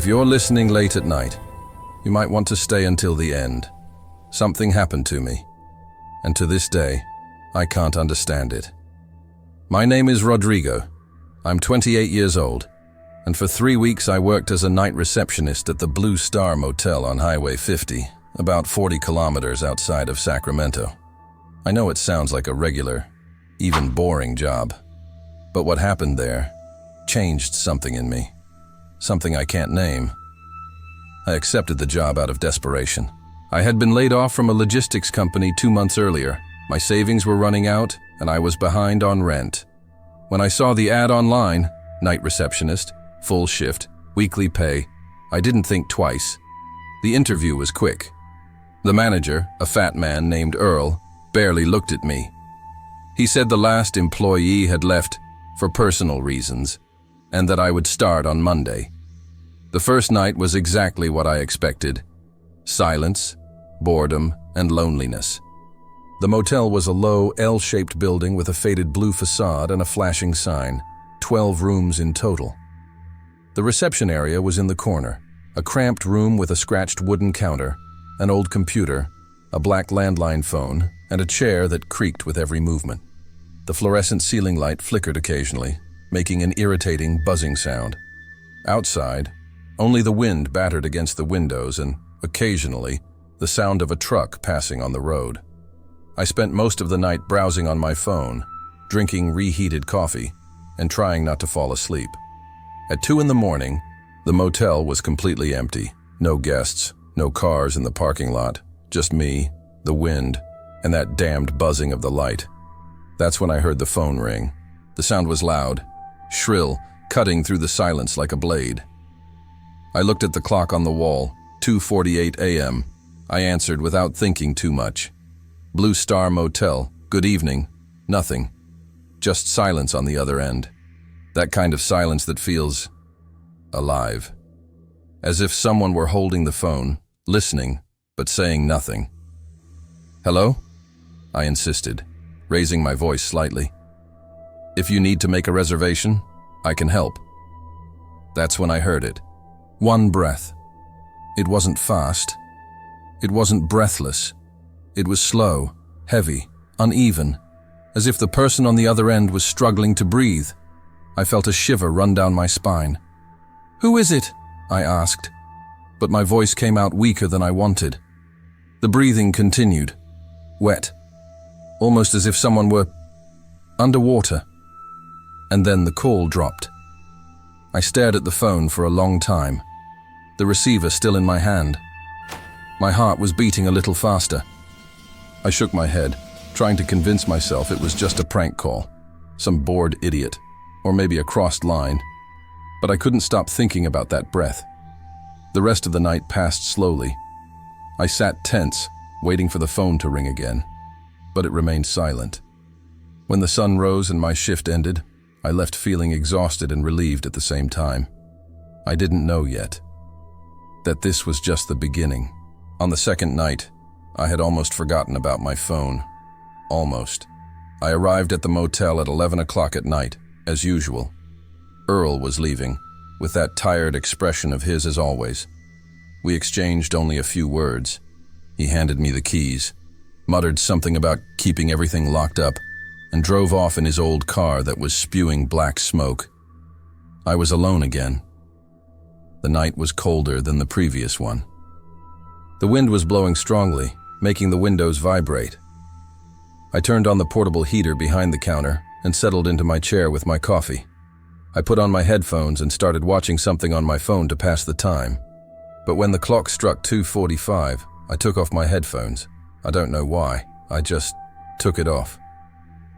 If you're listening late at night, you might want to stay until the end. Something happened to me, and to this day, I can't understand it. My name is Rodrigo. I'm 28 years old, and for 3 weeks I worked as a night receptionist at the Blue Star Motel on Highway 50, about 40 kilometers outside of Sacramento. I know it sounds like a regular, even boring job, but what happened there changed something in me, something I can't name. I accepted the job out of desperation. I had been laid off from a logistics company 2 months earlier. My savings were running out, and I was behind on rent. When I saw the ad online, night receptionist, full shift, weekly pay, I didn't think twice. The interview was quick. The manager, a fat man named Earl, barely looked at me. He said the last employee had left for personal reasons, and that I would start on Monday. The first night was exactly what I expected. Silence, boredom, and loneliness. The motel was a low, L-shaped building with a faded blue facade and a flashing sign, 12 rooms in total. The reception area was in the corner, a cramped room with a scratched wooden counter, an old computer, a black landline phone, and a chair that creaked with every movement. The fluorescent ceiling light flickered occasionally, making an irritating, buzzing sound. Outside, only the wind battered against the windows and, occasionally, the sound of a truck passing on the road. I spent most of the night browsing on my phone, drinking reheated coffee, and trying not to fall asleep. At 2 in the morning, the motel was completely empty. No guests, no cars in the parking lot, just me, the wind, and that damned buzzing of the light. That's when I heard the phone ring. The sound was loud, shrill, cutting through the silence like a blade. I looked at the clock on the wall, 2:48 a.m. I answered without thinking too much. Blue Star Motel, good evening. Nothing. Just silence on the other end. That kind of silence that feels alive. As if someone were holding the phone, listening, but saying nothing. Hello? I insisted, raising my voice slightly. If you need to make a reservation, I can help. That's when I heard it. One breath. It wasn't fast. It wasn't breathless. It was slow, heavy, uneven, as if the person on the other end was struggling to breathe. I felt a shiver run down my spine. "Who is it?" I asked, but my voice came out weaker than I wanted. The breathing continued, wet, almost as if someone were underwater. And then the call dropped. I stared at the phone for a long time, the receiver still in my hand. My heart was beating a little faster. I shook my head, trying to convince myself it was just a prank call, some bored idiot, or maybe a crossed line. But I couldn't stop thinking about that breath. The rest of the night passed slowly. I sat tense, waiting for the phone to ring again, but it remained silent. When the sun rose and my shift ended, I left feeling exhausted and relieved at the same time. I didn't know yet that this was just the beginning. On the second night, I had almost forgotten about my phone. Almost. I arrived at the motel at 11 o'clock at night, as usual. Earl was leaving, with that tired expression of his as always. We exchanged only a few words. He handed me the keys, muttered something about keeping everything locked up, and drove off in his old car that was spewing black smoke. I was alone again. The night was colder than the previous one. The wind was blowing strongly, making the windows vibrate. I turned on the portable heater behind the counter and settled into my chair with my coffee. I put on my headphones and started watching something on my phone to pass the time. But when the clock struck 2:45, I took off my headphones. I don't know why, I just took it off.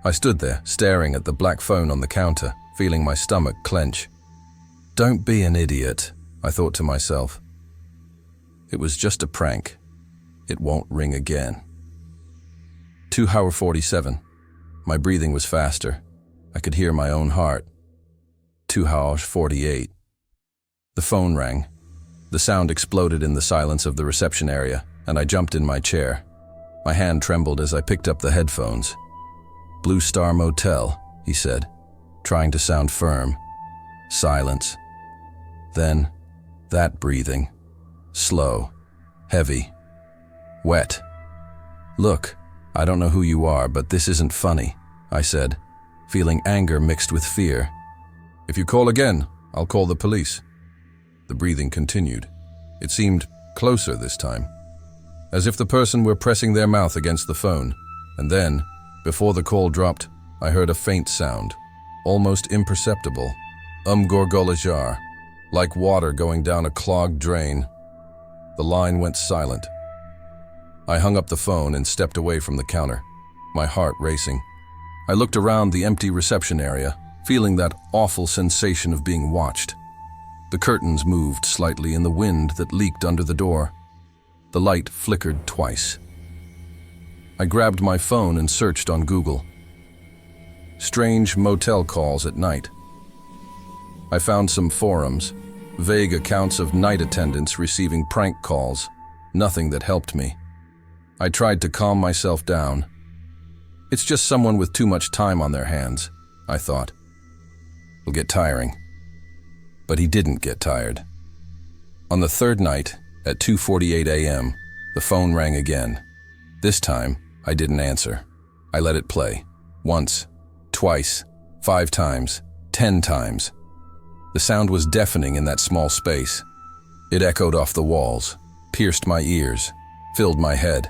I stood there, staring at the black phone on the counter, feeling my stomach clench. Don't be an idiot, I thought to myself. It was just a prank. It won't ring again. 2:47. My breathing was faster. I could hear my own heart. 2:48. The phone rang. The sound exploded in the silence of the reception area, and I jumped in my chair. My hand trembled as I picked up the headphones. Blue Star Motel, he said, trying to sound firm. Silence. Then, That breathing. Slow. Heavy. Wet. "Look, I don't know who you are, but this isn't funny," I said, feeling anger mixed with fear. "If you call again, I'll call the police." The breathing continued. It seemed closer this time, as if the person were pressing their mouth against the phone. And then, before the call dropped, I heard a faint sound, almost imperceptible. Gorgolajar, like water going down a clogged drain. The line went silent. I hung up the phone and stepped away from the counter, my heart racing. I looked around the empty reception area, feeling that awful sensation of being watched. The curtains moved slightly in the wind that leaked under the door. The light flickered twice. I grabbed my phone and searched on Google. Strange motel calls at night. I found some forums, vague accounts of night attendants receiving prank calls, nothing that helped me. I tried to calm myself down. It's just someone with too much time on their hands, I thought. It'll get tiring. But he didn't get tired. On the third night, at 2:48 a.m., the phone rang again. This time, I didn't answer. I let it play. Once, twice, 5 times, 10 times. The sound was deafening in that small space. It echoed off the walls, pierced my ears, filled my head.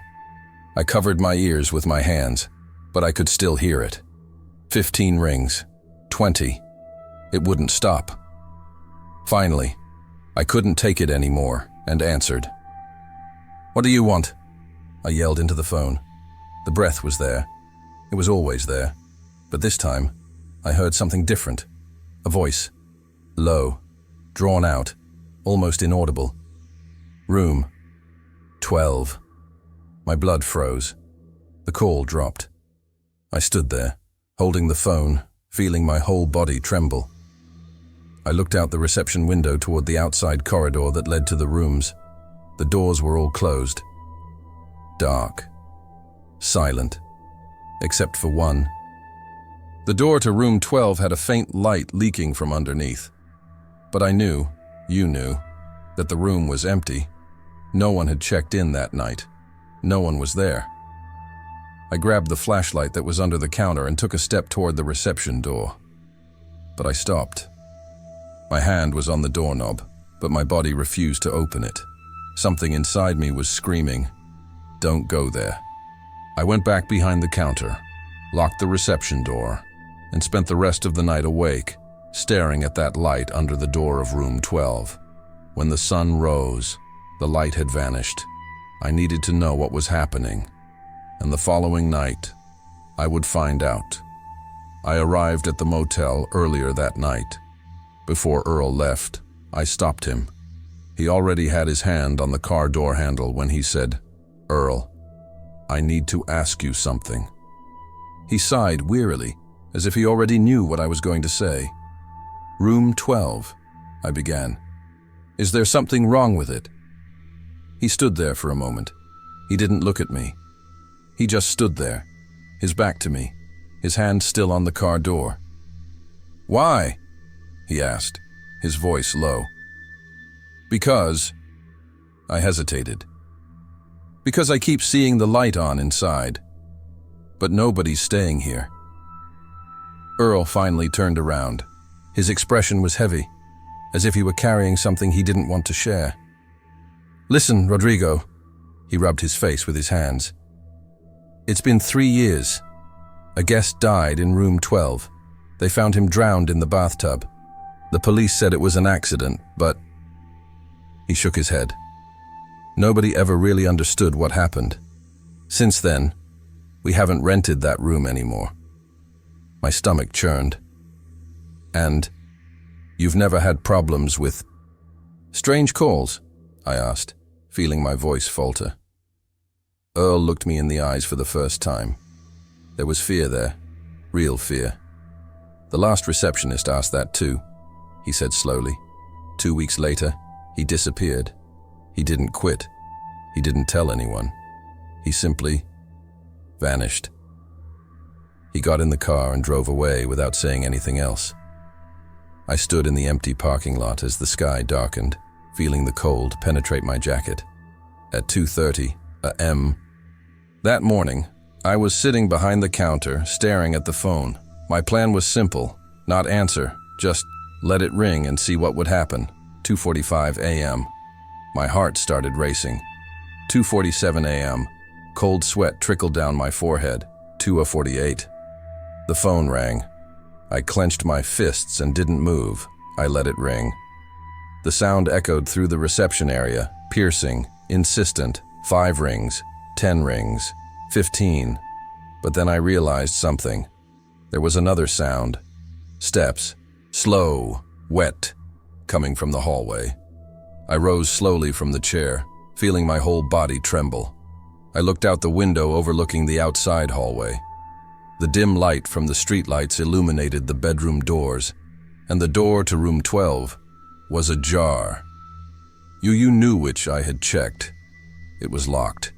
I covered my ears with my hands, but I could still hear it. 15 rings, 20. It wouldn't stop. Finally, I couldn't take it anymore and answered. "What do you want?" I yelled into the phone. The breath was there. It was always there. But this time, I heard something different. A voice. Low, drawn out, almost inaudible. "Room 12. My blood froze. The call dropped. I stood there, holding the phone, feeling my whole body tremble. I looked out the reception window toward the outside corridor that led to the rooms. The doors were all closed. Dark. Silent. Except for one. The door to room 12 had a faint light leaking from underneath. But I knew, you knew, that the room was empty. No one had checked in that night. No one was there. I grabbed the flashlight that was under the counter and took a step toward the reception door. But I stopped. My hand was on the doorknob, but my body refused to open it. Something inside me was screaming, "Don't go there." I went back behind the counter, locked the reception door, and spent the rest of the night awake, staring at that light under the door of room 12. When the sun rose, the light had vanished. I needed to know what was happening, and the following night, I would find out. I arrived at the motel earlier that night. Before Earl left, I stopped him. He already had his hand on the car door handle when he said, "Earl, I need to ask you something." He sighed wearily, as if he already knew what I was going to say. "Room 12, I began. "Is there something wrong with it?" He stood there for a moment. He didn't look at me. He just stood there, his back to me, his hand still on the car door. "Why?" he asked, his voice low. "Because," I hesitated. "Because I keep seeing the light on inside. But nobody's staying here." Earl finally turned around. His expression was heavy, as if he were carrying something he didn't want to share. "Listen, Rodrigo," he rubbed his face with his hands. "It's been 3 years. A guest died in room 12. They found him drowned in the bathtub. The police said it was an accident, but..." He shook his head. "Nobody ever really understood what happened. Since then, we haven't rented that room anymore." My stomach churned. "And you've never had problems with strange calls?" I asked, feeling my voice falter. Earl looked me in the eyes for the first time. There was fear there, real fear. "The last receptionist asked that too," he said slowly. 2 weeks later, he disappeared. He didn't quit. He didn't tell anyone. He simply vanished. He got in the car and drove away without saying anything else. I stood in the empty parking lot as the sky darkened, feeling the cold penetrate my jacket. At 2:30 a.m. that morning, I was sitting behind the counter, staring at the phone. My plan was simple: not answer, just let it ring and see what would happen. 2:45 a.m. My heart started racing. 2:47 a.m. Cold sweat trickled down my forehead. 2:48. The phone rang. I clenched my fists and didn't move. I let it ring. The sound echoed through the reception area, piercing, insistent. 5 rings, 10 rings, 15. But then I realized something. There was another sound. Steps, slow, wet, coming from the hallway. I rose slowly from the chair, feeling my whole body tremble. I looked out the window overlooking the outside hallway. The dim light from the streetlights illuminated the bedroom doors, and the door to room 12 was ajar. You knew which I had checked. It was locked.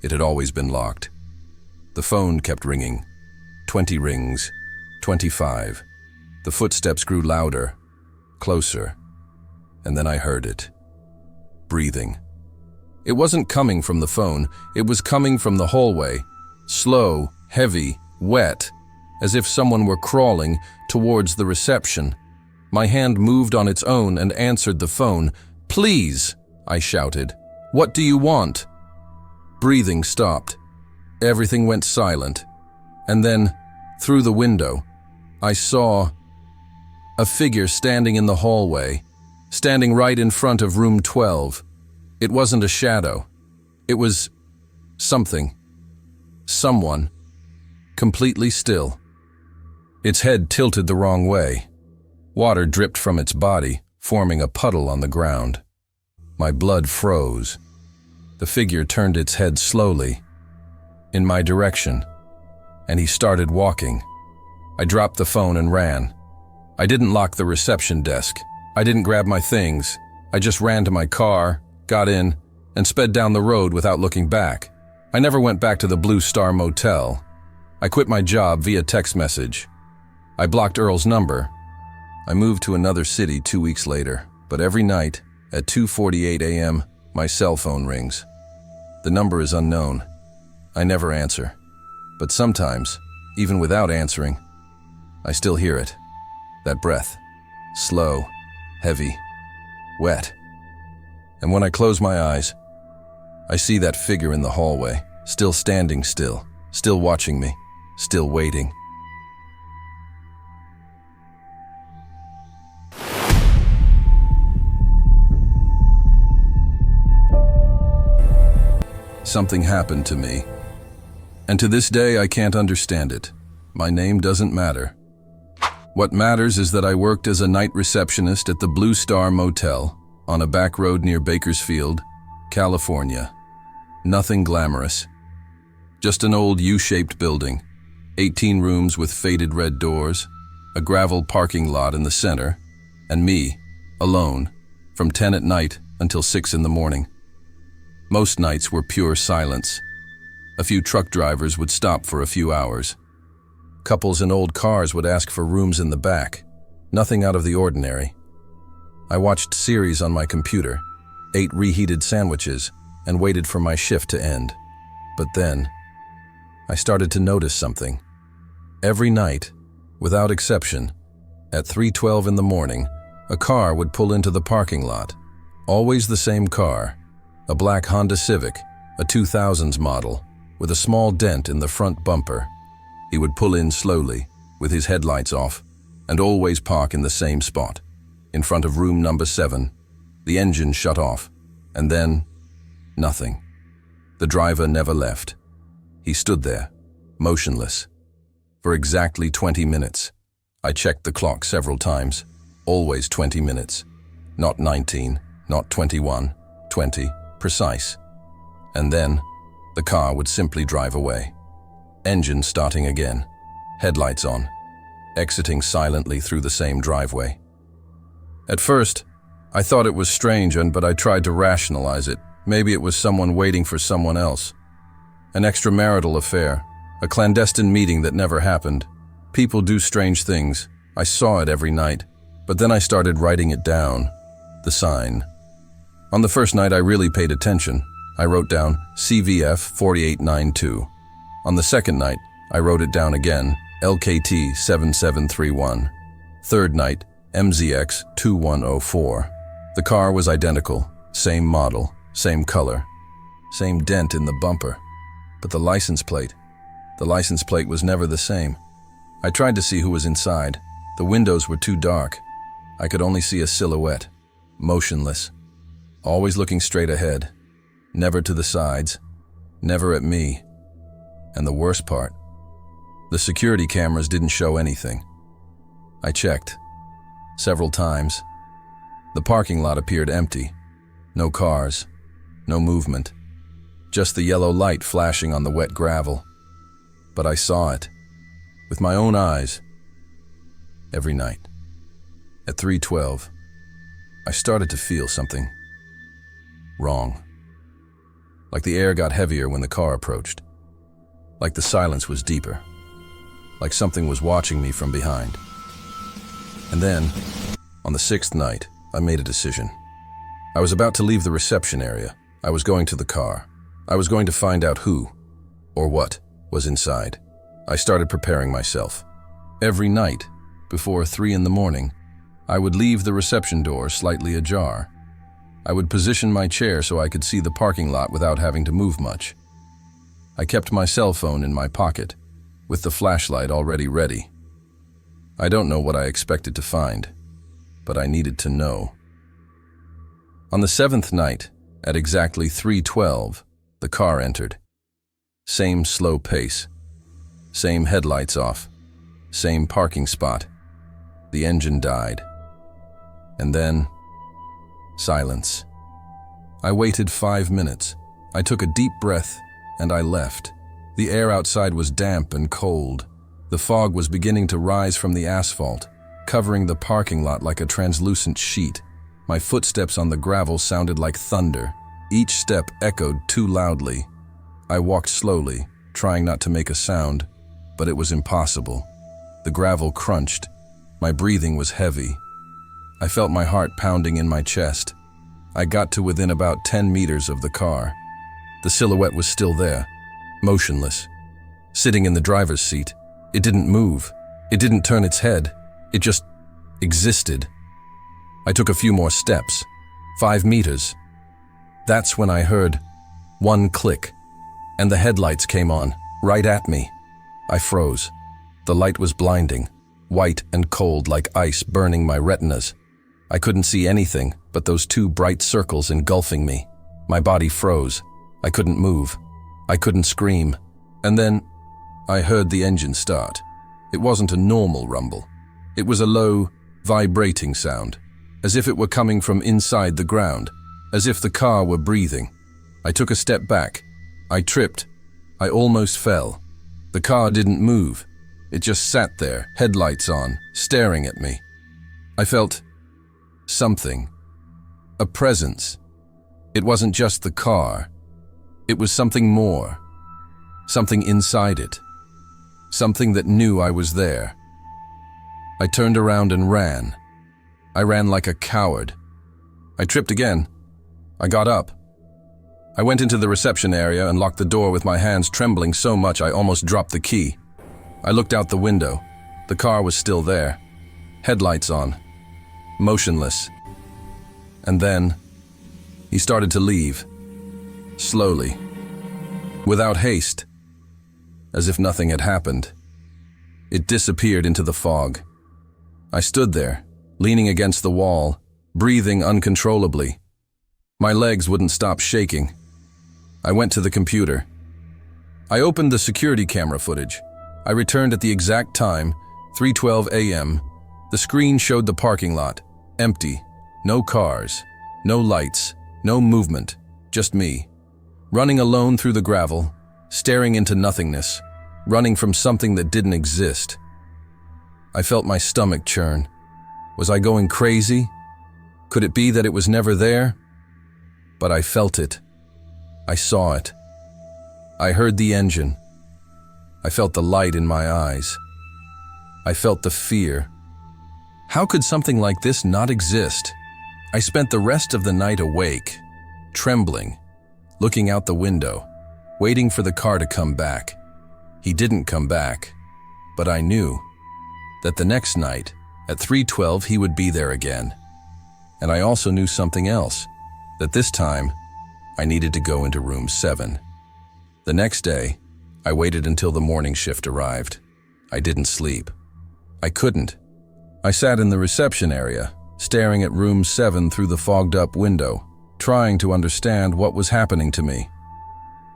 It had always been locked. The phone kept ringing. 20 rings, 25. The footsteps grew louder, closer, and then I heard it. Breathing. It wasn't coming from the phone, it was coming from the hallway. Slow, heavy, wet, as if someone were crawling towards the reception. My hand moved on its own and answered the phone. "Please," I shouted. "What do you want?" Breathing stopped. Everything went silent. And then, through the window, I saw a figure standing in the hallway, standing right in front of room 12. It wasn't a shadow. It was something. Someone. Completely still. Its head tilted the wrong way. Water dripped from its body, forming a puddle on the ground. My blood froze. The figure turned its head slowly, in my direction, and he started walking. I dropped the phone and ran. I didn't lock the reception desk. I didn't grab my things. I just ran to my car, got in, and sped down the road without looking back. I never went back to the Blue Star Motel. I quit my job via text message. I blocked Earl's number. I moved to another city 2 weeks later, but every night, at 2:48 a.m., my cell phone rings. The number is unknown. I never answer. But sometimes, even without answering, I still hear it. That breath. Slow, heavy, wet. And when I close my eyes, I see that figure in the hallway, still standing still watching me, still waiting. Something happened to me, and to this day I can't understand it. My name doesn't matter. What matters is that I worked as a night receptionist at the Blue Star Motel on a back road near Bakersfield, California. Nothing glamorous. Just an old U-shaped building, 18 rooms with faded red doors, a gravel parking lot in the center, and me, alone, from 10 at night until 6 in the morning. Most nights were pure silence. A few truck drivers would stop for a few hours. Couples in old cars would ask for rooms in the back. Nothing out of the ordinary. I watched series on my computer, ate reheated sandwiches, and waited for my shift to end. But then, I started to notice something. Every night, without exception, at 3:12 in the morning, a car would pull into the parking lot. Always the same car. A black Honda Civic, a 2000s model, with a small dent in the front bumper. He would pull in slowly, with his headlights off, and always park in the same spot, in front of room number 7. The engine shut off, and then, nothing. The driver never left. He stood there, motionless, for exactly 20 minutes. I checked the clock several times, always 20 minutes. Not 19, not 21, 20. Precise. And then, the car would simply drive away. Engine starting again, headlights on, exiting silently through the same driveway. At first, I thought it was strange, but I tried to rationalize it. Maybe it was someone waiting for someone else. An extramarital affair, a clandestine meeting that never happened. People do strange things. I saw it every night. But then I started writing it down. The sign. On the first night, I really paid attention. I wrote down CVF 4892. On the second night, I wrote it down again, LKT 7731. Third night, MZX 2104. The car was identical, same model, same color, same dent in the bumper. But the license plate was never the same. I tried to see who was inside. The windows were too dark. I could only see a silhouette, motionless, always looking straight ahead, never to the sides, never at me. And the worst part, the security cameras didn't show anything. I checked several times. The parking lot appeared empty. No cars, no movement, just the yellow light flashing on the wet gravel. But I saw it, with my own eyes, every night. At 3:12, I started to feel something wrong. Like the air got heavier when the car approached. Like the silence was deeper. Like something was watching me from behind. And then, on the sixth night, I made a decision. I was about to leave the reception area. I was going to the car. I was going to find out who, or what, was inside. I started preparing myself. Every night, before 3 in the morning, I would leave the reception door slightly ajar. I would position my chair so I could see the parking lot without having to move much. I kept my cell phone in my pocket, with the flashlight already ready. I don't know what I expected to find, but I needed to know. On the seventh night, at exactly 3:12, the car entered. Same slow pace, same headlights off, same parking spot. The engine died. And then, silence. I waited 5 minutes. I took a deep breath, and I left. The air outside was damp and cold. The fog was beginning to rise from the asphalt, covering the parking lot like a translucent sheet. My footsteps on the gravel sounded like thunder. Each step echoed too loudly. I walked slowly, trying not to make a sound, but it was impossible. The gravel crunched. My breathing was heavy. I felt my heart pounding in my chest. I got to within about 10 meters of the car. The silhouette was still there, motionless, sitting in the driver's seat. It didn't move. It didn't turn its head. It just existed. I took a few more steps, 5 meters. That's when I heard one click, and the headlights came on, right at me. I froze. The light was blinding, white and cold like ice burning my retinas. I couldn't see anything but those 2 bright circles engulfing me. My body froze. I couldn't move. I couldn't scream. And then I heard the engine start. It wasn't a normal rumble. It was a low, vibrating sound, as if it were coming from inside the ground, as if the car were breathing. I took a step back. I tripped. I almost fell. The car didn't move. It just sat there, headlights on, staring at me. I felt something, a presence. It wasn't just the car. It was something more, something inside it, something that knew I was there. I turned around and ran. I ran like a coward. I tripped again. I got up. I went into the reception area and locked the door with my hands trembling so much I almost dropped the key. I looked out the window. The car was still there, headlights on, motionless. And then he started to leave, slowly, without haste, as if nothing had happened. It disappeared into the fog. I stood there, leaning against the wall, breathing uncontrollably. My legs wouldn't stop shaking. I went to the computer. I opened the security camera footage. I returned at the exact time, 3:12 a.m. The screen showed the parking lot, empty, no cars, no lights, no movement, just me, running alone through the gravel, staring into nothingness, running from something that didn't exist. I felt my stomach churn. Was I going crazy? Could it be that it was never there? But I felt it. I saw it. I heard the engine. I felt the light in my eyes. I felt the fear. How could something like this not exist? I spent the rest of the night awake, trembling, looking out the window, waiting for the car to come back. He didn't come back, but I knew that the next night, at 3:12, he would be there again. And I also knew something else, that this time, I needed to go into room 7. The next day, I waited until the morning shift arrived. I didn't sleep. I couldn't. I sat in the reception area, staring at room 7 through the fogged-up window, trying to understand what was happening to me.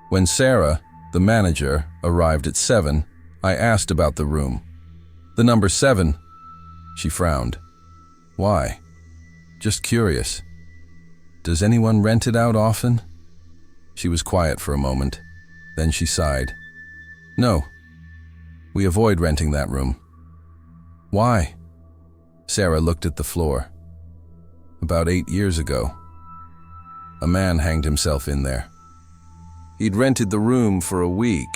When Sarah, the manager, arrived at 7, I asked about the room. "The number 7, she frowned. "Why?" "Just curious. Does anyone rent it out often?" She was quiet for a moment. Then she sighed. "No. We avoid renting that room." "Why?" Sarah looked at the floor. "About 8 years ago, a man hanged himself in there. He'd rented the room for a week.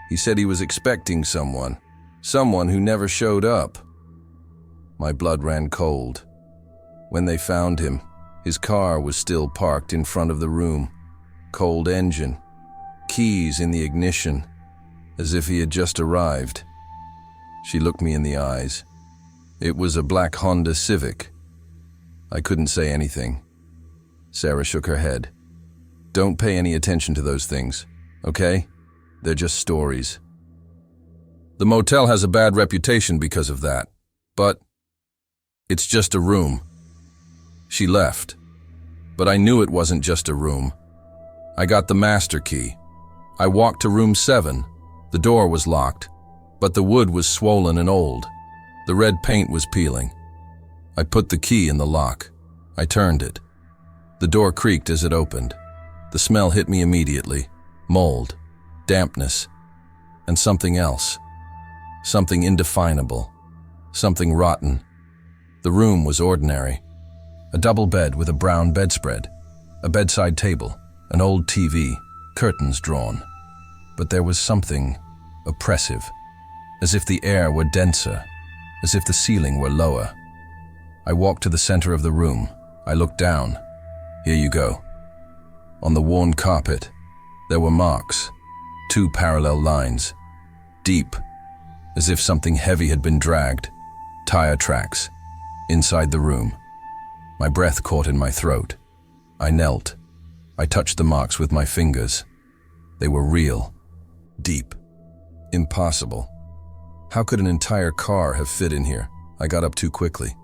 He said he was expecting someone who never showed up." My blood ran cold. When they found him, his car was still parked in front of the room. Cold engine, keys in the ignition, as if he had just arrived. She looked me in the eyes. It was a black Honda Civic. I couldn't say anything. Sarah shook her head. "Don't pay any attention to those things, okay? They're just stories. The motel has a bad reputation because of that, but it's just a room." She left, but I knew it wasn't just a room. I got the master key. I walked to room 7. The door was locked, but the wood was swollen and old. The red paint was peeling. I put the key in the lock. I turned it. The door creaked as it opened. The smell hit me immediately. Mold, dampness, and something else. Something indefinable. Something rotten. The room was ordinary. A double bed with a brown bedspread, a bedside table, an old TV, curtains drawn. But there was something oppressive, as if the air were denser, as if the ceiling were lower. I walked to the center of the room. I looked down. Here you go. On the worn carpet, there were marks, 2 parallel lines, deep, as if something heavy had been dragged, tire tracks, inside the room. My breath caught in my throat. I knelt. I touched the marks with my fingers. They were real, deep, impossible. How could an entire car have fit in here? I got up too quickly.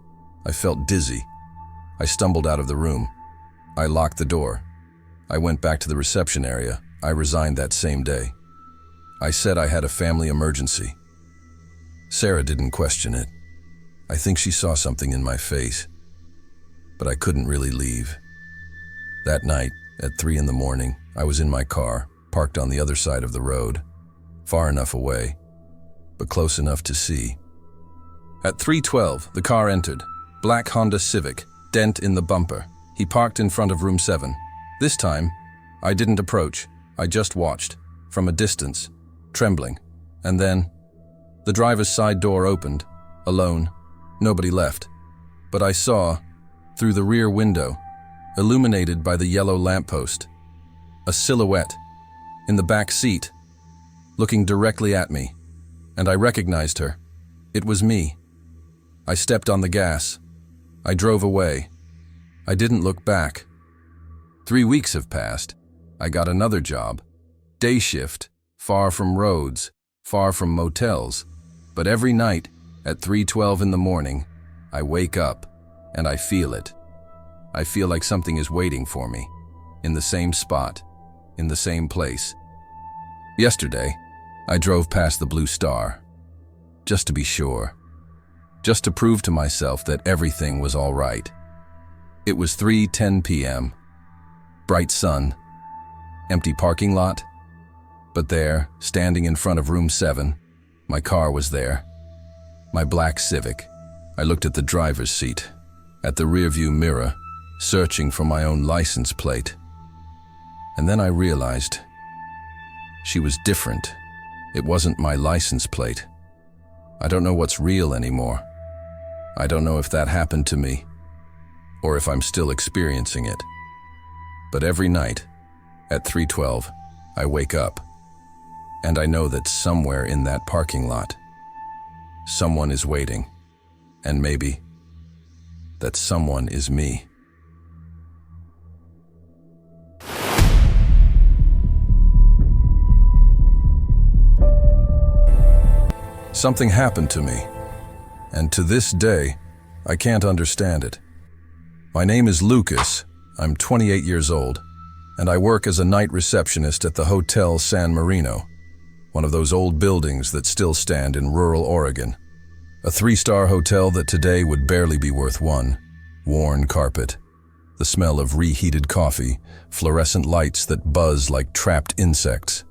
I felt dizzy. I stumbled out of the room. I locked the door. I went back to the reception area. I resigned that same day. I said I had a family emergency. Sarah didn't question it. I think she saw something in my face. But I couldn't really leave. That night, at 3 in the morning, I was in my car, parked on the other side of the road, far enough away, but close enough to see. At 3:12, the car entered. Black Honda Civic, dent in the bumper. He parked in front of room 7. This time, I didn't approach. I just watched, from a distance, trembling. And then, the driver's side door opened, alone. Nobody left. But I saw, through the rear window, illuminated by the yellow lamppost, a silhouette in the back seat, looking directly at me, and I recognized her. It was me. I stepped on the gas. I drove away. I didn't look back. 3 weeks have passed. I got another job. Day shift, far from roads, far from motels. But every night, at 3:12 in the morning, I wake up, and I feel it. I feel like something is waiting for me, in the same spot, in the same place. Yesterday, I drove past the Blue Star, just to be sure, just to prove to myself that everything was all right. It was 3:10 p.m., bright sun, empty parking lot, but there, standing in front of room 7, my car was there, my black Civic. I looked at the driver's seat, at the rearview mirror, searching for my own license plate. And then I realized she was different. It wasn't my license plate. I don't know what's real anymore. I don't know if that happened to me, or if I'm still experiencing it. But every night, at 3:12, I wake up, and I know that somewhere in that parking lot, someone is waiting, and maybe that someone is me. Something happened to me, and to this day, I can't understand it. My name is Lucas, I'm 28 years old, and I work as a night receptionist at the Hotel San Marino, one of those old buildings that still stand in rural Oregon. A 3-star hotel that today would barely be worth one. Worn carpet, the smell of reheated coffee, fluorescent lights that buzz like trapped insects.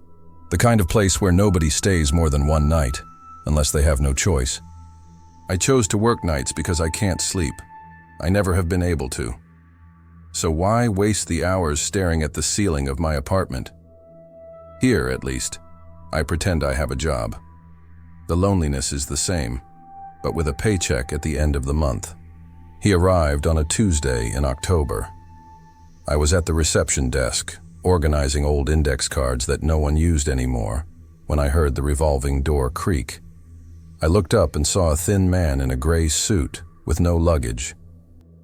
The kind of place where nobody stays more than one night, unless they have no choice. I chose to work nights because I can't sleep. I never have been able to. So why waste the hours staring at the ceiling of my apartment? Here, at least, I pretend I have a job. The loneliness is the same, but with a paycheck at the end of the month. He arrived on a Tuesday in October. I was at the reception desk, organizing old index cards that no one used anymore, when I heard the revolving door creak. I looked up and saw a thin man in a gray suit with no luggage,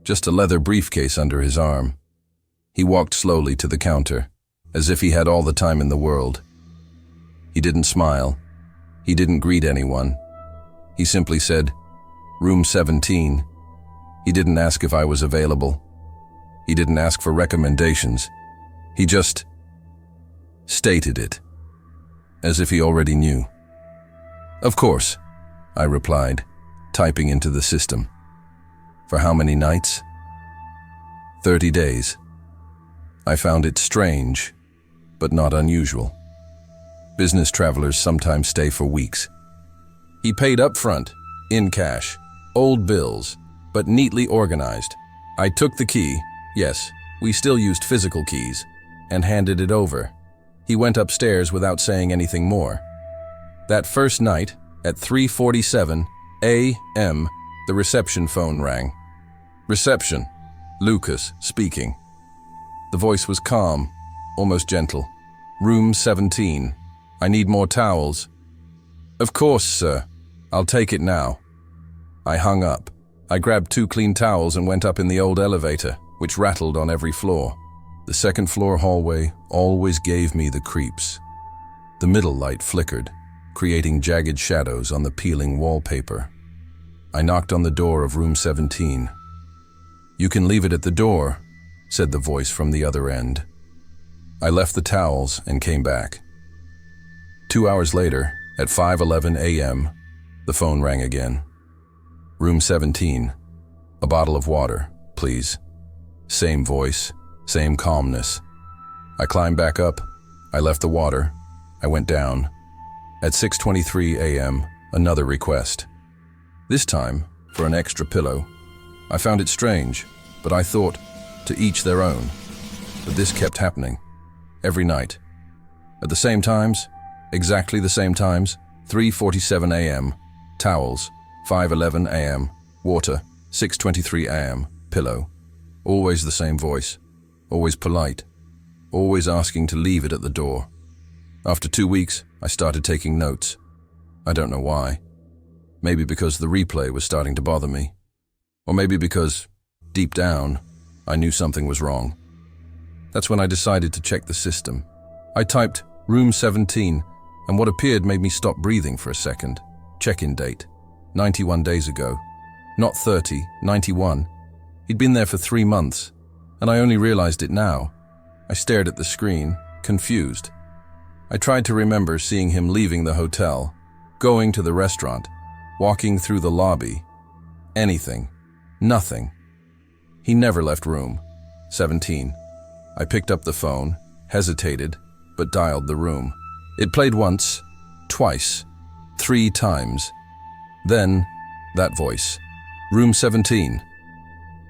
just a leather briefcase under his arm. He walked slowly to the counter, as if he had all the time in the world. He didn't smile. He didn't greet anyone. He simply said, "Room 17. He didn't ask if I was available. He didn't ask for recommendations. He just stated it, as if he already knew. "Of course," I replied, typing into the system. "For how many nights?" 30 days. I found it strange, but not unusual. Business travelers sometimes stay for weeks. He paid up front, in cash, old bills, but neatly organized. I took the key, yes, we still used physical keys, and handed it over. He went upstairs without saying anything more. That first night, at 3:47 a.m., the reception phone rang. "Reception, Lucas speaking." The voice was calm, almost gentle. "Room 17. I need more towels." "Of course, sir. I'll take it now." I hung up. I grabbed 2 clean towels and went up in the old elevator, which rattled on every floor. The second-floor hallway always gave me the creeps. The middle light flickered, creating jagged shadows on the peeling wallpaper. I knocked on the door of room 17. "You can leave it at the door," said the voice from the other end. I left the towels and came back. 2 hours later, at 5:11 a.m., the phone rang again. "Room 17. A bottle of water, please." Same voice, same calmness. I climbed back up. I left the water. I went down. At 6:23 a.m., another request. This time, for an extra pillow. I found it strange, but I thought, to each their own. But this kept happening. Every night. At the same times, exactly the same times, 3:47 a.m., towels, 5:11 a.m., water, 6:23 a.m., pillow. Always the same voice, always polite, always asking to leave it at the door. After 2 weeks, I started taking notes. I don't know why. Maybe because the replay was starting to bother me. Or maybe because, deep down, I knew something was wrong. That's when I decided to check the system. I typed room 17, and what appeared made me stop breathing for a second. Check-in date, 91 days ago. Not 30, 91. He'd been there for 3 months, and I only realized it now. I stared at the screen, confused. I tried to remember seeing him leaving the hotel, going to the restaurant, walking through the lobby. Anything. Nothing. He never left room 17. I picked up the phone, hesitated, but dialed the room. It played once, twice, 3 times. Then, that voice. Room 17.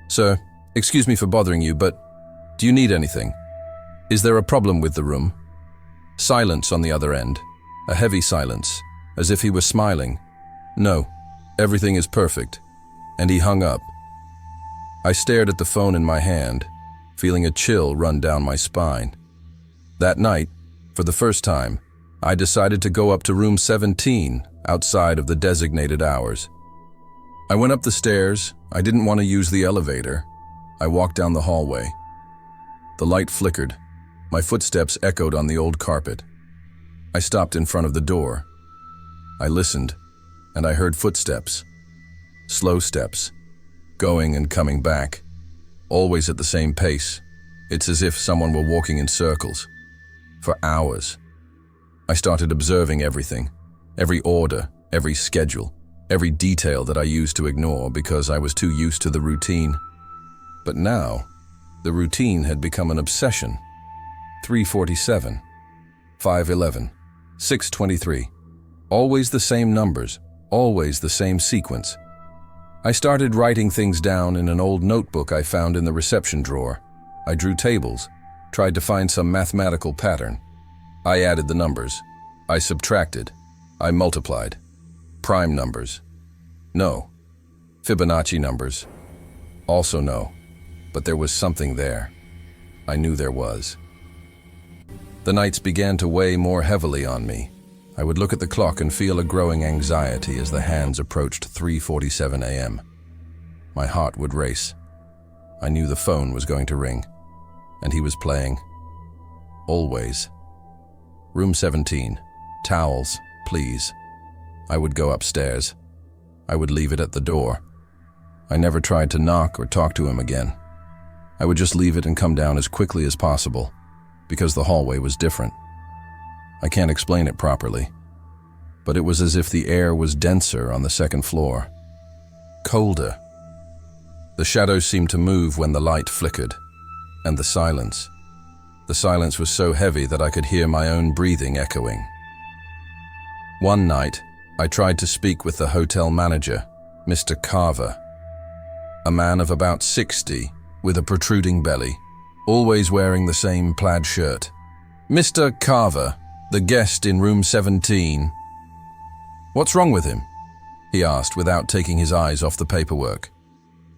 "Sir, excuse me for bothering you, but do you need anything? Is there a problem with the room?" Silence on the other end, a heavy silence, as if he were smiling. "No, everything is perfect." And he hung up. I stared at the phone in my hand, feeling a chill run down my spine. That night, for the first time, I decided to go up to room 17 outside of the designated hours. I went up the stairs. I didn't want to use the elevator. I walked down the hallway. The light flickered. My footsteps echoed on the old carpet. I stopped in front of the door. I listened, and I heard footsteps. Slow steps, going and coming back, always at the same pace. It's as if someone were walking in circles. For hours. I started observing everything, every order, every schedule, every detail that I used to ignore because I was too used to the routine. But now, the routine had become an obsession. 3:47, 5:11, 6:23. Always the same numbers, always the same sequence. I started writing things down in an old notebook I found in the reception drawer. I drew tables, tried to find some mathematical pattern. I added the numbers. I subtracted. I multiplied. Prime numbers. No. Fibonacci numbers. Also no. But there was something there. I knew there was. The nights began to weigh more heavily on me. I would look at the clock and feel a growing anxiety as the hands approached 3:47 a.m. My heart would race. I knew the phone was going to ring, and he was playing. Always. Room 17. Towels, please. I would go upstairs. I would leave it at the door. I never tried to knock or talk to him again. I would just leave it and come down as quickly as possible, because the hallway was different. I can't explain it properly, but it was as if the air was denser on the second floor. Colder. The shadows seemed to move when the light flickered, and the silence. The silence was so heavy that I could hear my own breathing echoing. One night, I tried to speak with the hotel manager, Mr. Carver, a man of about 60, with a protruding belly, always wearing the same plaid shirt. Mr. Carver, the guest in room 17. What's wrong with him? He asked without taking his eyes off the paperwork.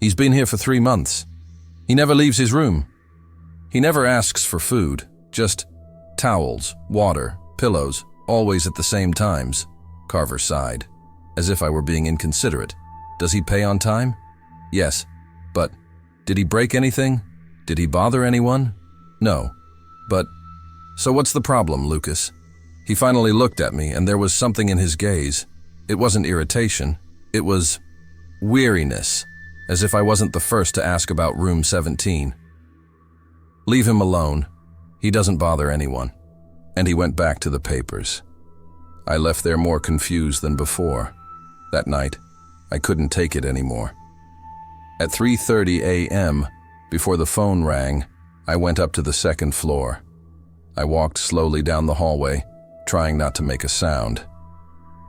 He's been here for 3 months. He never leaves his room. He never asks for food, just towels, water, pillows, always at the same times. Carver sighed, as if I were being inconsiderate. Does he pay on time? Yes, but did he break anything? Did he bother anyone? No, but so what's the problem, Lucas? He finally looked at me, and there was something in his gaze. It wasn't irritation. It was weariness, as if I wasn't the first to ask about room 17. Leave him alone. He doesn't bother anyone. And he went back to the papers. I left there more confused than before. That night, I couldn't take it anymore. At 3:30 a.m., before the phone rang, I went up to the second floor. I walked slowly down the hallway, trying not to make a sound.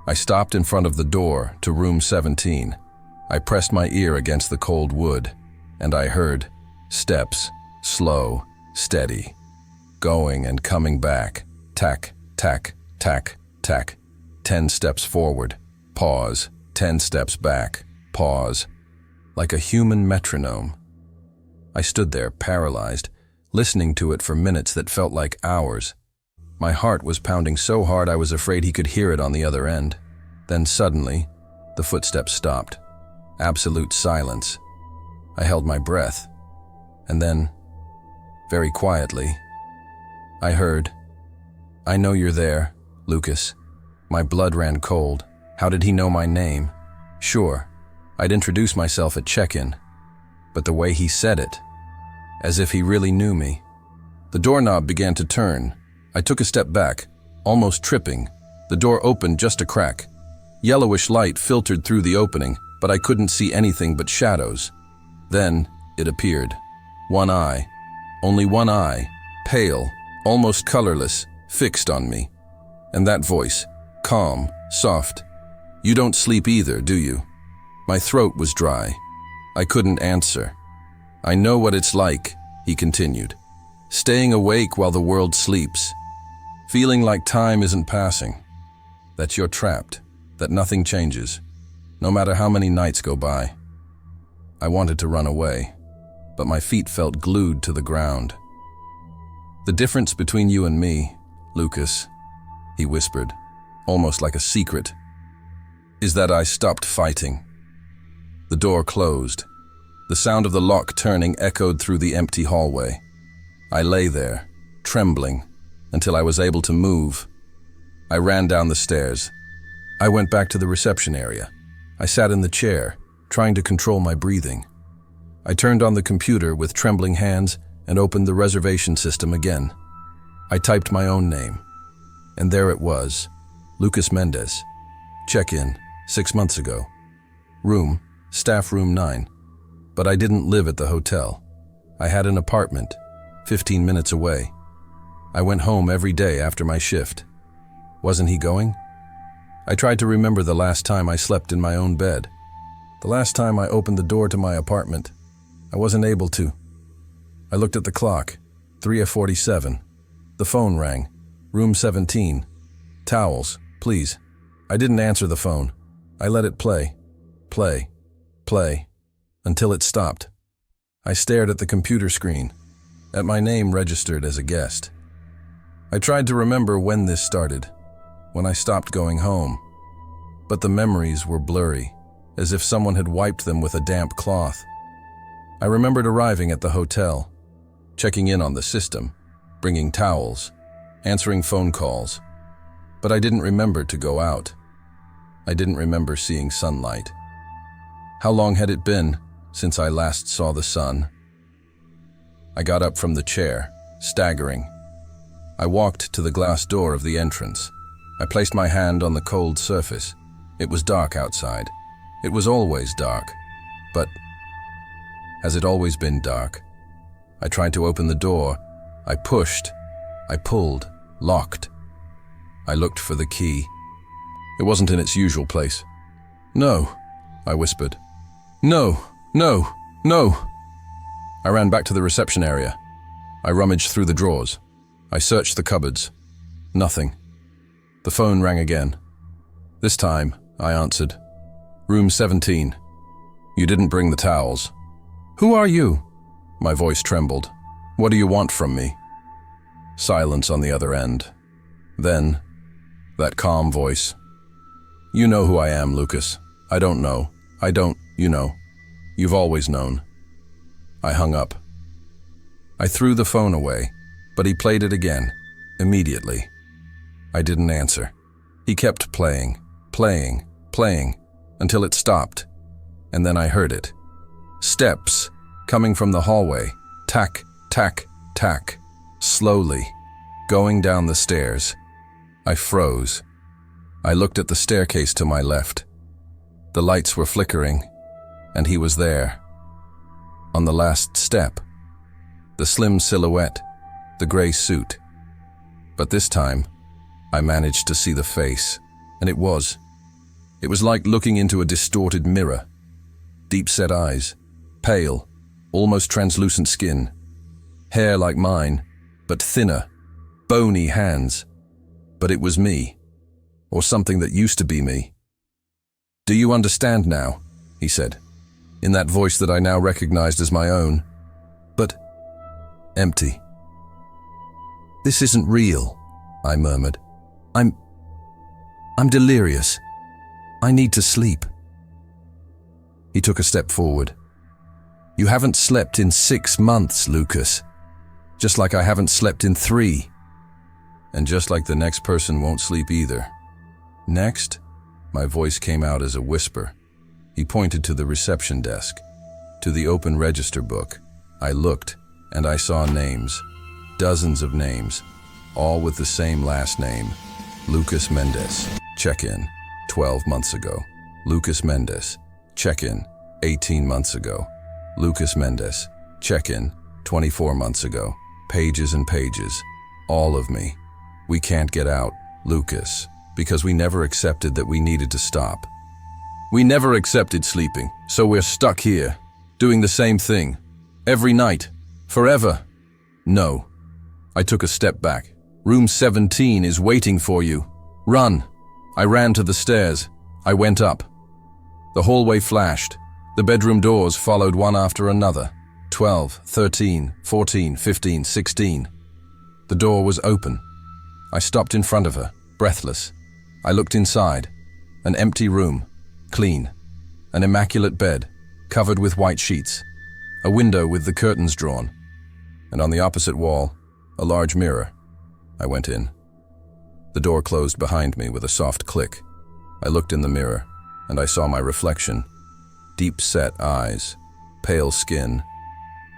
I stopped in front of the door to room 17. I pressed my ear against the cold wood, and I heard steps, slow, steady, going and coming back, tack, tack, tack, tack. 10 steps forward, pause, 10 steps back, pause, like a human metronome. I stood there, paralyzed, listening to it for minutes that felt like hours. My heart was pounding so hard I was afraid he could hear it on the other end. Then suddenly, the footsteps stopped. Absolute silence. I held my breath. And then, very quietly, I heard, "I know you're there, Lucas." My blood ran cold. How did he know my name? Sure, I'd introduced myself at check-in, but the way he said it, as if he really knew me. The doorknob began to turn. I took a step back, almost tripping. The door opened just a crack. Yellowish light filtered through the opening, but I couldn't see anything but shadows. Then it appeared. One eye, only one eye, pale, almost colorless, fixed on me. And that voice, calm, soft. "You don't sleep either, do you?" My throat was dry. I couldn't answer. "I know what it's like," he continued. "Staying awake while the world sleeps. Feeling like time isn't passing. That you're trapped, that nothing changes, no matter how many nights go by." I wanted to run away. but my feet felt glued to the ground. "The difference between you and me, Lucas," he whispered, almost like a secret, "is that I stopped fighting." The door closed. The sound of the lock turning echoed through the empty hallway. I lay there, trembling, until I was able to move. I ran down the stairs. I went back to the reception area. I sat in the chair, trying to control my breathing. I turned on the computer with trembling hands and opened the reservation system again. I typed my own name. And there it was, Lucas Mendez. Check-in, 6 months ago. Room, staff room 9. But I didn't live at the hotel. I had an apartment, 15 minutes away. I went home every day after my shift. Wasn't he going? I tried to remember the last time I slept in my own bed. The last time I opened the door to my apartment. I wasn't able to. I looked at the clock, 3:47. The phone rang. Room 17. "Towels, please." I didn't answer the phone. I let it play, until it stopped. I stared at the computer screen, at my name registered as a guest. I tried to remember when this started, when I stopped going home. But the memories were blurry, as if someone had wiped them with a damp cloth. I remembered arriving at the hotel, checking in on the system, bringing towels, answering phone calls. But I didn't remember to go out. I didn't remember seeing sunlight. How long had it been since I last saw the sun? I got up from the chair, staggering. I walked to the glass door of the entrance. I placed my hand on the cold surface. It was dark outside. It was always dark. But has it always been dark? I tried to open the door. I pushed. I pulled. Locked. I looked for the key. It wasn't in its usual place. "No," I whispered. "No, no, no." I ran back to the reception area. I rummaged through the drawers. I searched the cupboards. Nothing. The phone rang again. This time, I answered. "Room 17. You didn't bring the towels." "Who are you?" My voice trembled. "What do you want from me?" Silence on the other end. Then, that calm voice. "You know who I am, Lucas. I don't know. I don't, you know. You've always known." I hung up. I threw the phone away, but he played it again, immediately. I didn't answer. He kept playing, until it stopped. And then I heard it. Steps coming from the hallway. Tack, tack, tack. Slowly, going down the stairs. I froze. I looked at the staircase to my left. The lights were flickering, and he was there. On the last step. The slim silhouette, the gray suit. But this time, I managed to see the face, and it was like looking into a distorted mirror. Deep-set eyes, pale, almost translucent skin, hair like mine, but thinner, bony hands. But it was me, or something that used to be me. "Do you understand now?" he said, in that voice that I now recognized as my own. But empty. "This isn't real," I murmured. I'm delirious. I need to sleep." He took a step forward. "You haven't slept in 6 months, Lucas. Just like I haven't slept in 3. And just like the next person won't sleep either." "Next?" My voice came out as a whisper. He pointed to the reception desk, to the open register book. I looked, and I saw names. Dozens of names, all with the same last name. Lucas Mendez. Check-in, 12 months ago. Lucas Mendez. Check-in, 18 months ago. Lucas Mendez. Check-in, 24 months ago. Pages and pages. All of me. We can't get out, Lucas, because we never accepted that we needed to stop. We never accepted sleeping, so we're stuck here, doing the same thing. Every night. Forever. No. I took a step back. "Room 17 is waiting for you. Run." I ran to the stairs. I went up. The hallway flashed. The bedroom doors followed one after another. 12, 13, 14, 15, 16. The door was open. I stopped in front of her, breathless. I looked inside. An empty room, clean. An immaculate bed, covered with white sheets. A window with the curtains drawn. And on the opposite wall, a large mirror. I went in. The door closed behind me with a soft click. I looked in the mirror, and I saw my reflection. Deep-set eyes, pale skin,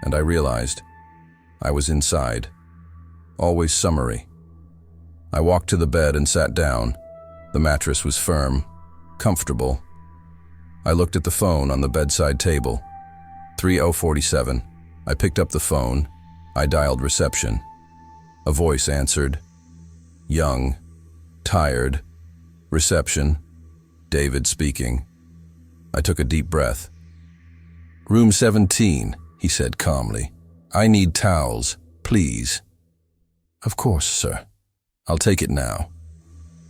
and I realized I was inside. Always summery. I walked to the bed and sat down. The mattress was firm, comfortable. I looked at the phone on the bedside table. 3047. I picked up the phone. I dialed reception. A voice answered. Young, tired. Reception. David speaking. I took a deep breath. Room 17, he said calmly. I need towels, please. Of course, sir. I'll take it now.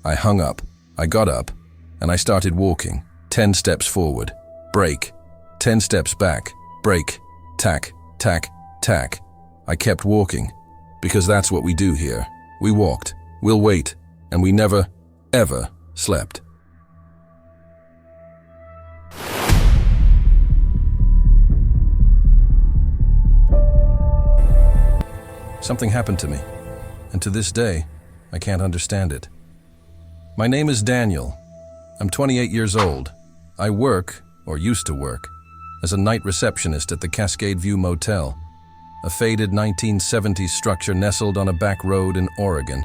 I hung up. I got up, and I started walking. 10 steps forward. Break. 10 steps back. Break. Tack, tack, tack. I kept walking, because that's what we do here. We walked, we'll wait, and we never, ever slept. Something happened to me, and to this day, I can't understand it. My name is Daniel. I'm 28 years old. I work, or used to work, as a night receptionist at the Cascade View Motel, a faded 1970s structure nestled on a back road in Oregon,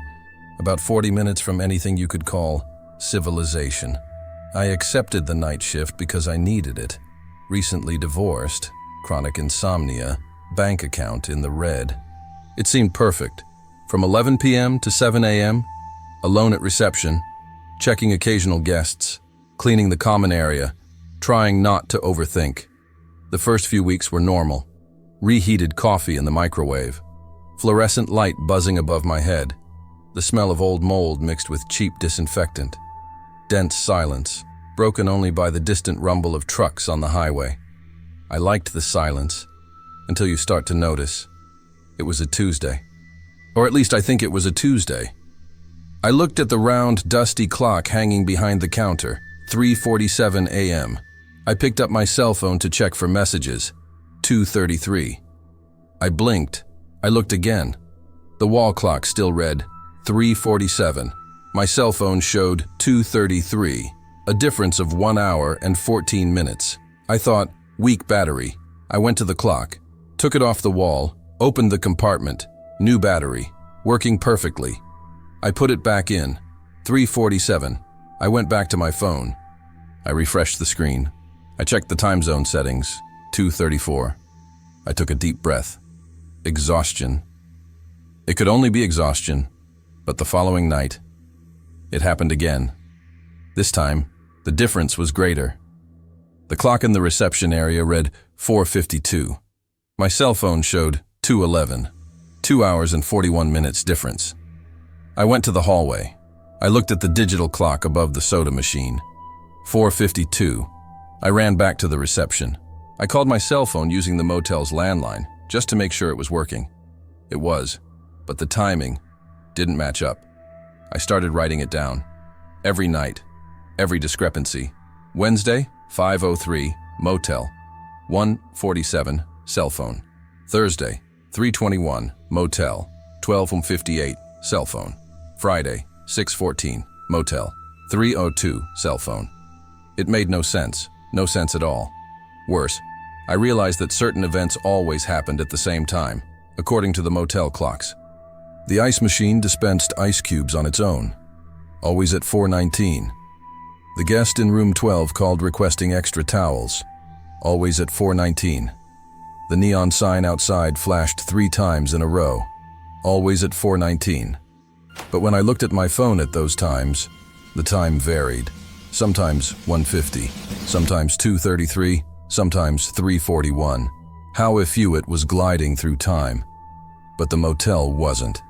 about 40 minutes from anything you could call civilization. I accepted the night shift because I needed it. Recently divorced, chronic insomnia, bank account in the red. It seemed perfect. From 11 p.m. to 7 a.m., alone at reception, checking occasional guests, cleaning the common area, trying not to overthink. The first few weeks were normal. Reheated coffee in the microwave, fluorescent light buzzing above my head, the smell of old mold mixed with cheap disinfectant. Dense silence, broken only by the distant rumble of trucks on the highway. I liked the silence, until you start to notice. It was a Tuesday. Or at least I think it was a Tuesday. I looked at the round, dusty clock hanging behind the counter, 3:47 a.m. I picked up my cell phone to check for messages, 2:33. I blinked. I looked again. The wall clock still read 3:47. My cell phone showed 2:33, a difference of 1 hour and 14 minutes. I thought, weak battery. I went to the clock, took it off the wall, opened the compartment, new battery, working perfectly. I put it back in, 3:47. I went back to my phone. I refreshed the screen. I checked the time zone settings, 2:34. I took a deep breath. Exhaustion. It could only be exhaustion, but the following night, it happened again. This time, the difference was greater. The clock in the reception area read 4:52. My cell phone showed 2:11, 2 hours and 41 minutes difference. I went to the hallway. I looked at the digital clock above the soda machine. 4:52. I ran back to the reception. I called my cell phone using the motel's landline, just to make sure it was working. It was, but the timing didn't match up. I started writing it down. Every night, every discrepancy. Wednesday, 5:03, motel. 1:47, cell phone. Thursday, 3:21, motel. 12:58, cell phone. Friday, 6:14, motel. 3:02, cell phone. It made no sense at all. Worse, I realized that certain events always happened at the same time, according to the motel clocks. The ice machine dispensed ice cubes on its own, always at 4:19. The guest in room 12 called requesting extra towels, always at 4:19. The neon sign outside flashed 3 times in a row, always at 4:19. But when I looked at my phone at those times, the time varied. Sometimes 1:50, sometimes 2:33, sometimes 3:41. How if Hewitt was gliding through time, but the motel wasn't.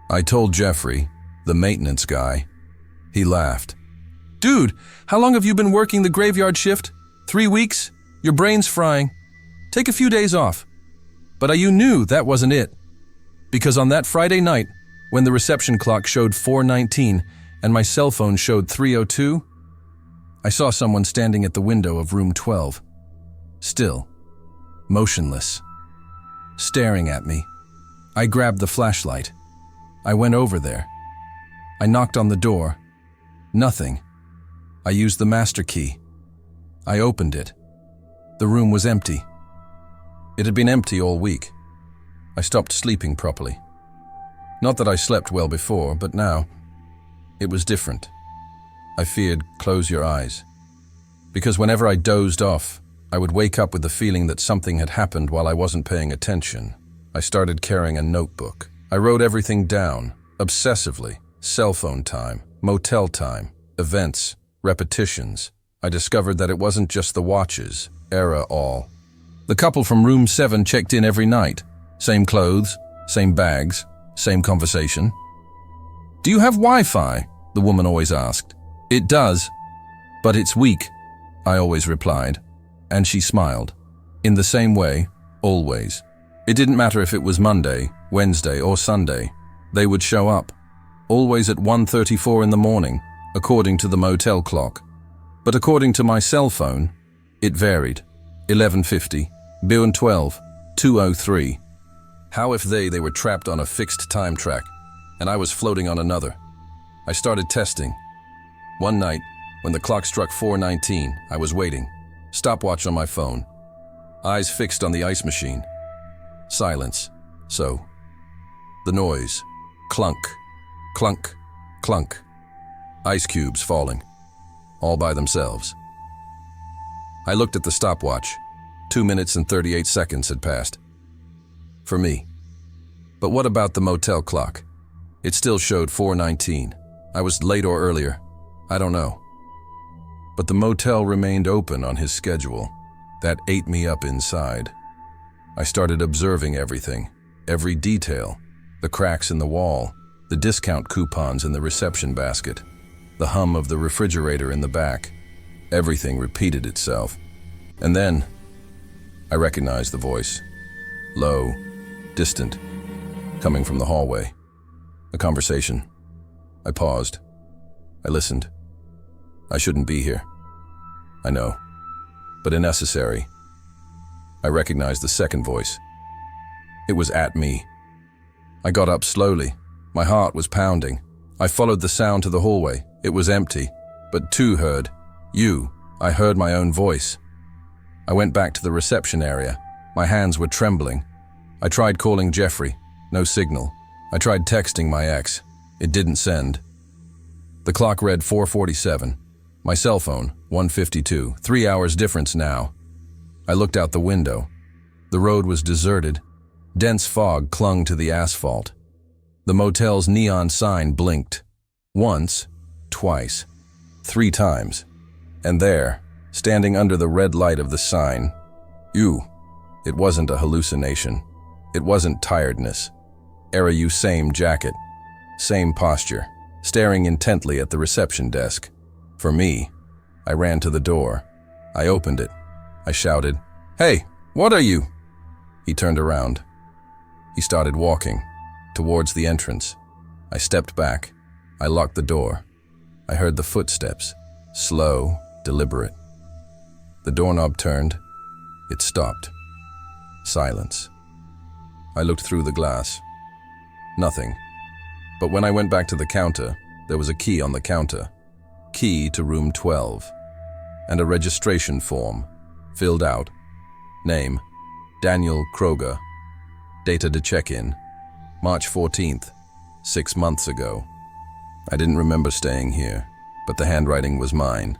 I told Jeffrey, the maintenance guy. He laughed. Dude, how long have you been working the graveyard shift? 3 weeks? Your brain's frying. Take a few days off. But you knew that wasn't it. Because on that Friday night, when the reception clock showed 4:19 and my cell phone showed 3:02, I saw someone standing at the window of room 12. Still, motionless, staring at me. I grabbed the flashlight. I went over there. I knocked on the door. Nothing. I used the master key. I opened it. The room was empty. It had been empty all week. I stopped sleeping properly. Not that I slept well before, but now, it was different. I feared close your eyes. Because whenever I dozed off, I would wake up with the feeling that something had happened while I wasn't paying attention. I started carrying a notebook. I wrote everything down, obsessively. Cell phone time, motel time, events, repetitions. I discovered that it wasn't just the watches, era all. The couple from room 7 checked in every night. Same clothes, same bags, same conversation. "Do you have Wi-Fi?" the woman always asked. "It does, but it's weak," I always replied, and she smiled. In the same way, always. It didn't matter if it was Monday, Wednesday, or Sunday. They would show up, always at 1:34 in the morning, according to the motel clock. But according to my cell phone, it varied. 11:50, 12, 2:03. How if they were trapped on a fixed time track, and I was floating on another? I started testing. One night, when the clock struck 4:19, I was waiting. Stopwatch on my phone. Eyes fixed on the ice machine. Silence. So. The noise. Clunk. Clunk. Clunk. Ice cubes falling. All by themselves. I looked at the stopwatch. 2 minutes and 38 seconds had passed. For me. But what about the motel clock? It still showed 4:19. I was late or earlier. I don't know. But the motel remained open on his schedule. That ate me up inside. I started observing everything, every detail, the cracks in the wall, the discount coupons in the reception basket, the hum of the refrigerator in the back. Everything repeated itself. And then, I recognized the voice. Low, distant, coming from the hallway. A conversation. I paused. I listened. I shouldn't be here. I know, but unnecessary. I recognized the second voice. It was at me. I got up slowly. My heart was pounding. I followed the sound to the hallway. It was empty, but two heard. You. I heard my own voice. I went back to the reception area. My hands were trembling. I tried calling Jeffrey. No signal. I tried texting my ex. It didn't send. The clock read 4:47. My cell phone, 1:52. 3 hours difference now. I looked out the window. The road was deserted. Dense fog clung to the asphalt. The motel's neon sign blinked. Once, twice, 3 times. And there, standing under the red light of the sign, you. It wasn't a hallucination. It wasn't tiredness. Era you same jacket, same posture, staring intently at the reception desk. For me, I ran to the door. I opened it. I shouted, "Hey, what are you?" He turned around. He started walking towards the entrance. I stepped back. I locked the door. I heard the footsteps, slow, deliberate. The doorknob turned. It stopped. Silence. I looked through the glass. Nothing. But when I went back to the counter, there was a key on the counter. Key to room 12. And a registration form, filled out. Name, Daniel Kroger. Data to check-in, March 14th, 6 months ago. I didn't remember staying here, but the handwriting was mine.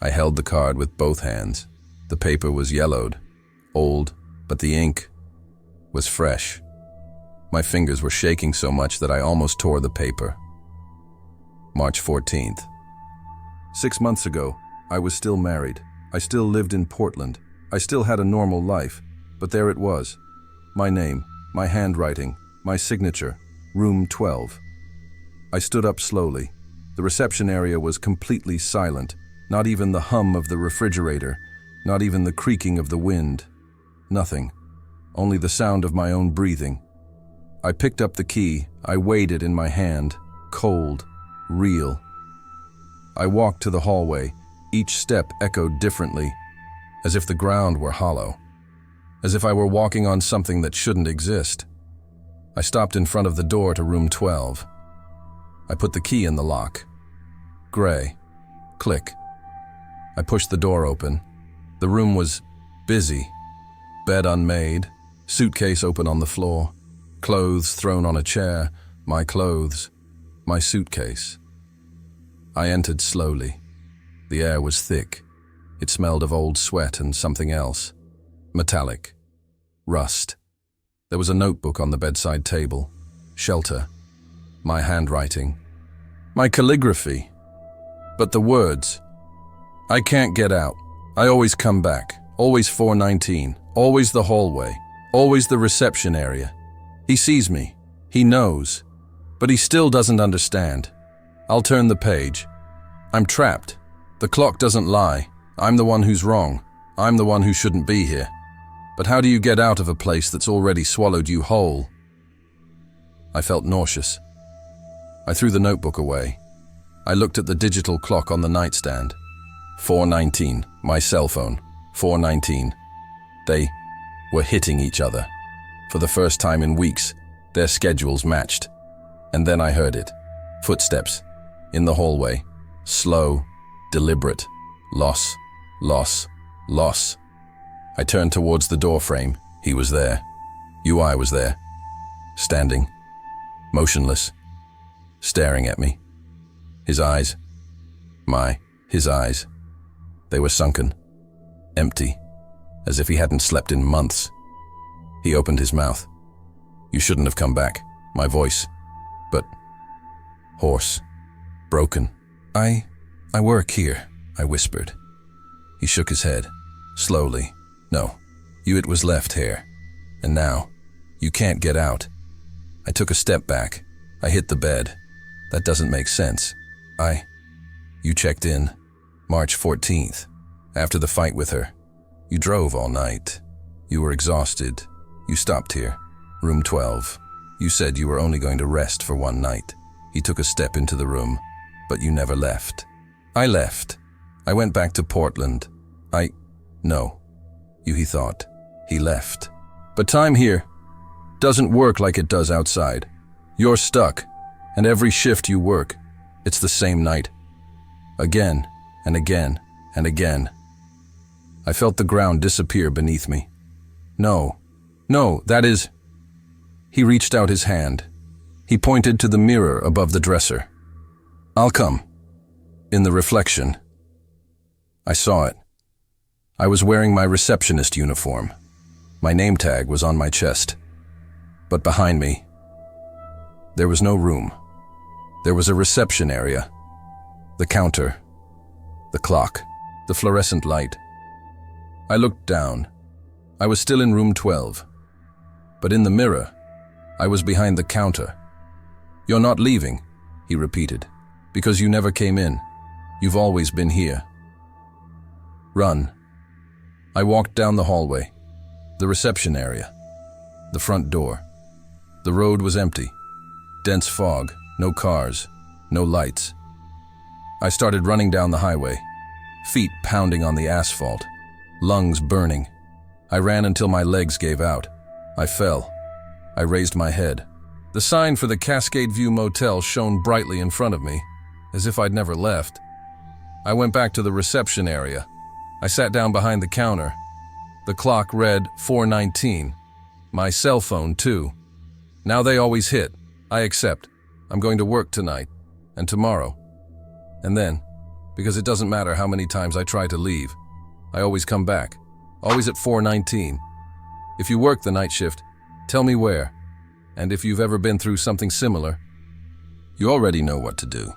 I held the card with both hands. The paper was yellowed, old, but the ink was fresh. My fingers were shaking so much that I almost tore the paper. March 14th. 6 months ago, I was still married. I still lived in Portland. I still had a normal life, but there it was. My name, my handwriting, my signature, room 12. I stood up slowly. The reception area was completely silent. Not even the hum of the refrigerator, not even the creaking of the wind. Nothing. only the sound of my own breathing. I picked up the key. I weighed it in my hand, cold, real. I walked to the hallway. Each step echoed differently, as if the ground were hollow, as if I were walking on something that shouldn't exist. I stopped in front of the door to room 12. I put the key in the lock. Gray. Click. I pushed the door open. The room was busy. Bed unmade, suitcase open on the floor, clothes thrown on a chair, my clothes, my suitcase. I entered slowly. The air was thick. It smelled of old sweat and something else. Metallic. Rust. There was a notebook on the bedside table. Shelter. My handwriting. My calligraphy. But the words. I can't get out. I always come back. Always 419. Always the hallway. Always the reception area. He sees me. He knows. But he still doesn't understand. I'll turn the page. I'm trapped. The clock doesn't lie. I'm the one who's wrong. I'm the one who shouldn't be here. But how do you get out of a place that's already swallowed you whole? I felt nauseous. I threw the notebook away. I looked at the digital clock on the nightstand. 4:19, my cell phone. 4:19. They were hitting each other. For the first time in weeks, their schedules matched. And then I heard it. Footsteps. In the hallway. Slow, deliberate. Loss, loss, loss. I turned towards the doorframe. He was there. UI was there. Standing. Motionless. Staring at me. His eyes. His eyes. They were sunken. Empty. As if he hadn't slept in months. He opened his mouth. You shouldn't have come back. My voice. But hoarse. Broken. I work here, I whispered. He shook his head. Slowly. No. It was left here. And now, you can't get out. I took a step back. I hit the bed. That doesn't make sense. You checked in. March 14th. After the fight with her. You drove all night. You were exhausted. You stopped here. Room 12. You said you were only going to rest for one night. He took a step into the room. But you never left. I left. I went back to Portland. No. He thought. He left. But time here doesn't work like it does outside. You're stuck. And every shift you work, it's the same night. Again, and again, and again. I felt the ground disappear beneath me. No, that is... He reached out his hand. He pointed to the mirror above the dresser. I'll come. In the reflection. I saw it. I was wearing my receptionist uniform. My name tag was on my chest. But behind me, there was no room. There was a reception area. The counter. The clock. The fluorescent light. I looked down. I was still in room 12. But in the mirror, I was behind the counter. You're not leaving, he repeated, because you never came in. You've always been here. Run. I walked down the hallway. The reception area. The front door. The road was empty. Dense fog. No cars. No lights. I started running down the highway. Feet pounding on the asphalt. Lungs burning. I ran until my legs gave out. I fell. I raised my head. The sign for the Cascade View Motel shone brightly in front of me, as if I'd never left. I went back to the reception area. I sat down behind the counter. The clock read 4:19. My cell phone, too. Now they always hit. I accept. I'm going to work tonight. And tomorrow. And then, because it doesn't matter how many times I try to leave, I always come back. Always at 4:19. If you work the night shift, tell me where. And if you've ever been through something similar, you already know what to do.